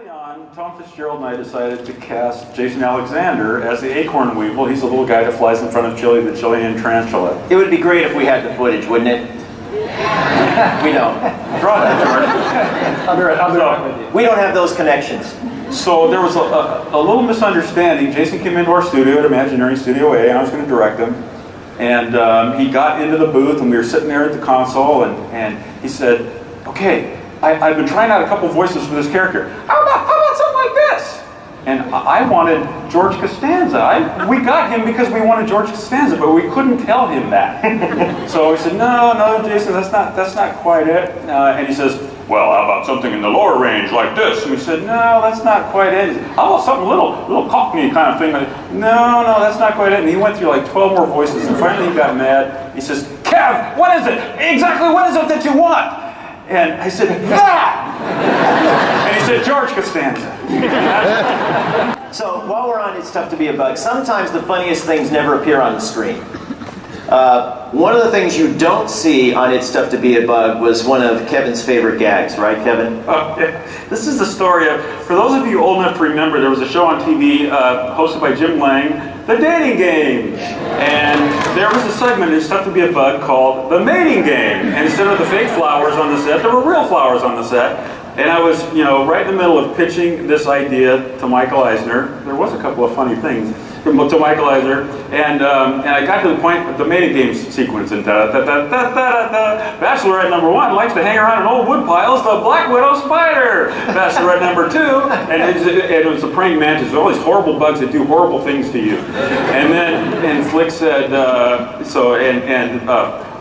early on, Tom Fitzgerald and I decided to cast Jason Alexander as the acorn weevil. He's a little guy that flies in front of Chili, the Chilean tarantula. It would be great if we had the footage, wouldn't it? We don't. Draw that, George. We don't have those connections. So there was a little misunderstanding. Jason came into our studio at Imagineering Studio A, and I was going to direct him. And he got into the booth, and we were sitting there at the console, and he said, okay, I've been trying out a couple voices for this character. How about something like this? And I wanted George Costanza. We got him because we wanted George Costanza, but we couldn't tell him that. So we said, no, Jason, that's not quite it. And he says, well, how about something in the lower range like this? And we said, no, that's not quite it. How about something little Cockney kind of thing? No, that's not quite it. And he went through like 12 more voices, and finally he got mad. He says, Kev, what is it? Exactly what is it that you want? And I said, that! And he said, George Costanza. So while we're on It's Tough to Be a Bug, sometimes the funniest things never appear on the screen. One of the things you don't see on It's Tough to Be a Bug was one of Kevin's favorite gags, right, Kevin? This is the story of, for those of you old enough to remember, there was a show on TV hosted by Jim Lang, The Dating Game. And there was a segment in It's Tough to Be a Bug called The Mating Game. And instead of the fake flowers on the set, there were real flowers on the set. And I was, right in the middle of pitching this idea to Michael Eisner. There was a couple of funny things to Michael Eisner, and I got to the point with the mating game sequence, and Bachelorette number 1 likes to hang around in old wood piles, the Black Widow spider. Bachelorette number 2, and it was a praying mantis, all these horrible bugs that do horrible things to you. And Flick said,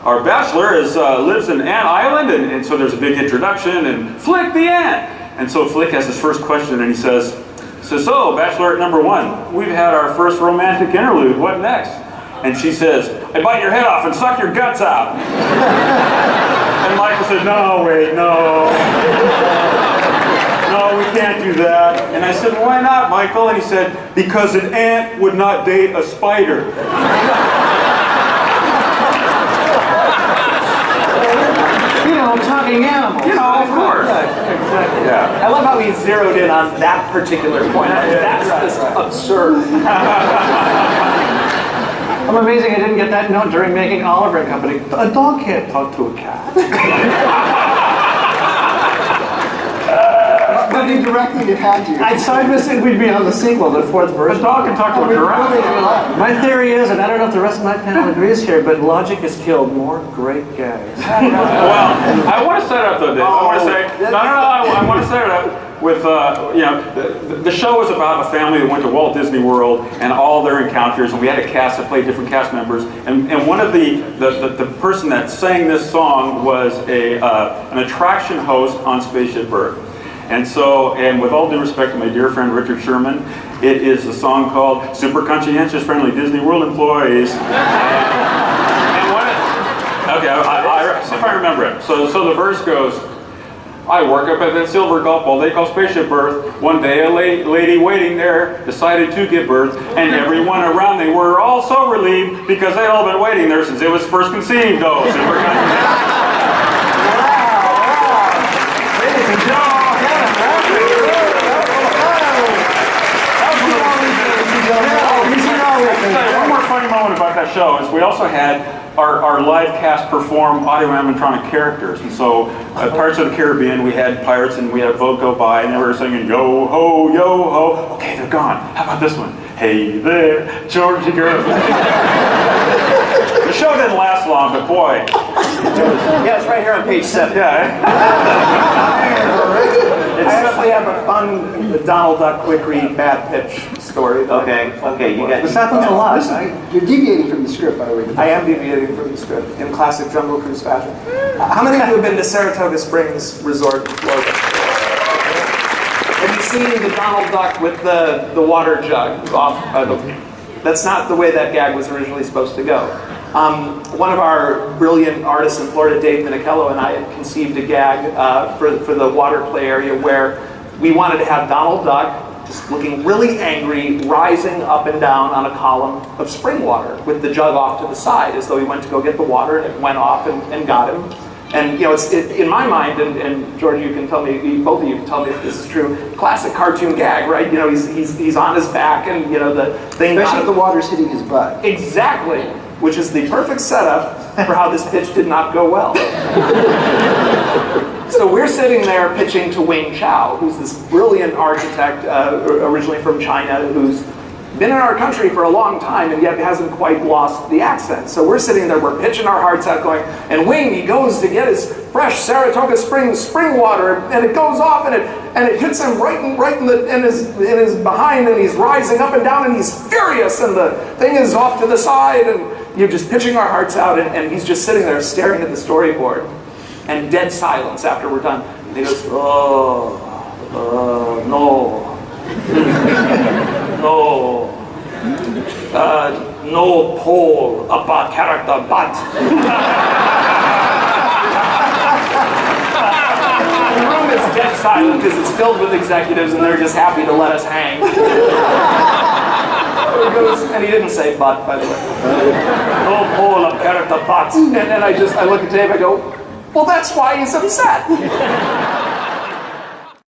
our bachelor lives in Ant Island, and so there's a big introduction, and Flick the ant. And so Flick has his first question, and he says, so, Bachelorette number 1, we've had our first romantic interlude, what next? And she says, I bite your head off and suck your guts out. And Michael said, no, wait, no. No, we can't do that. And I said, why not, Michael? And he said, because an ant would not date a spider. Talking animals. Of course. Exactly. Yeah. I love how he zeroed in on that particular point. That's just absurd. I'm amazing I didn't get that note during making Oliver and Company. A dog can't talk to a cat. But in directing, it had to. I'd side with it, we'd be on the sequel, the 4th version. A dog can talk to a giraffe. My theory is, and I don't know if the rest of my panel agrees here, but logic has killed more great gags. Well, I want to set it up though, Dave. I want to say, I want to set it up with, the show was about a family that went to Walt Disney World and all their encounters, and we had a cast that played different cast members, and one of the person that sang this song was an attraction host on Spaceship Earth. And so, and with all due respect to my dear friend Richard Sherman, it is a song called Super Conscientious Friendly Disney World Employees. And what see if I remember it. So the verse goes, I work up at that silver golf ball they call Spaceship Earth. One day a lady waiting there decided to give birth, and everyone around they were all so relieved because they'd all been waiting there since it was first conceived. Oh, Super Conscientious. Ladies and gentlemen. One more funny moment about that show is we also had our live cast perform audio animatronic characters, and so Pirates of the Caribbean, we had pirates and we had a boat go by and they were singing yo ho, yo ho. Okay, they're gone. How about this one? Hey there, Georgie girl. The show didn't last long, but boy. Yeah, it's right here on page 7. Yeah. I actually have a fun Donald Duck quick read bad pitch story. Okay, you got This happens a lot. You're deviating from the script, by the way. I am deviating from the script in classic Jungle Cruise fashion. How many of you have been to Saratoga Springs Resort in Florida? Have you seen the Donald Duck with the water jug off? That's not the way that gag was originally supposed to go. One of our brilliant artists in Florida, Dave Minichello, and I had conceived a gag for the water play area where we wanted to have Donald Duck just looking really angry, rising up and down on a column of spring water with the jug off to the side as though he went to go get the water and it went off and got him. And in my mind, and George, you can tell me, both of you can tell me if this is true. Classic cartoon gag, right? He's on his back, and the thing. Especially if the water's hitting his butt. Exactly, which is the perfect setup for how this pitch did not go well. So we're sitting there pitching to Wing Chao, who's this brilliant architect, originally from China, who's been in our country for a long time and yet hasn't quite lost the accent. So we're sitting there, we're pitching our hearts out going, and Wing, he goes to get his fresh Saratoga Springs spring water, and it goes off and it hits him right in his behind, and he's rising up and down and he's furious, and the thing is off to the side, and you're just pitching our hearts out, and he's just sitting there staring at the storyboard. And dead silence after we're done. And he goes, no. No pole about character, but. The room is dead silent because it's filled with executives and they're just happy to let us hang. And he didn't say but, by the way. No pole of character, but. And then I look at Dave, I go, well, that's why he's upset.